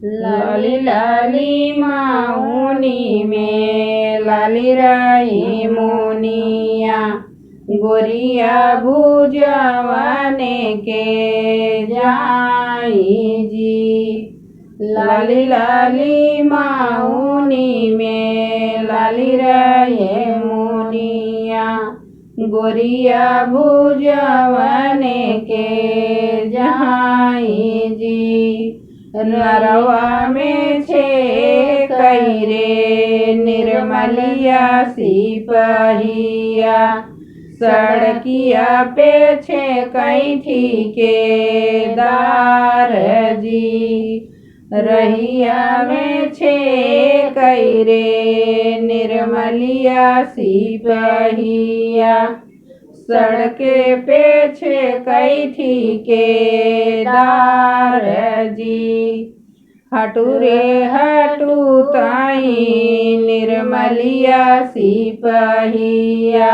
लाली लाली माऊनी में लाली रही मुनिया, गोरिया भुजवाने के जाई जी। लाली लाली माऊनी में लाली रही मुनिया, गोरिया भुजवाने के जाई जी। नरवा में छे कैरे निर्मलिया सिपहिया, सड़किया पे छे कैठी के दार जी। रहिया में छे कैरे निर्मलिया सिपहिया, सड़के पे छे कैठी के दार जी। हटू रे हटू ताई निर्मलिया सिपहिया,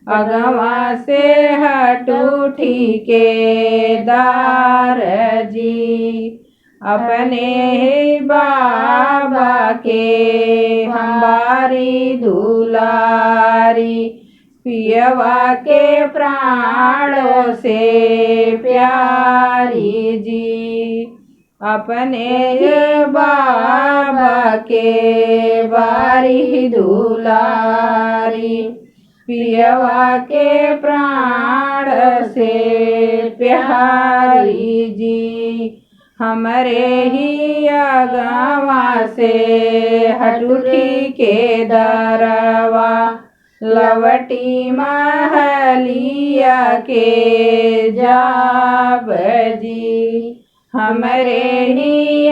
अगवा से हटू ठीके दार जी। अपने ही बाबा के हमारी दुलारी, पियवा के प्राणों से प्यारी जी। अपने बाबा के बारी दुलारी, पियवा के प्राण से प्यारी जी। हमरे ही गाँव से हटूठी के दरवा, लवटी महलिया के जाब जी। हमरे ही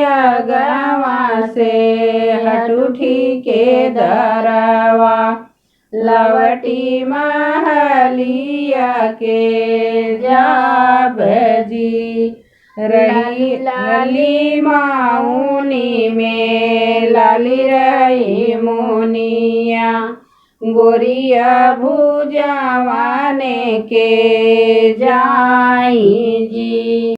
गाँव से हटूठी के दरवा, लवटी महलिया के जाब जी। रही लाली माऊनी में लाली रही मुनिया, गोरिया भुजवाने के जाई जी।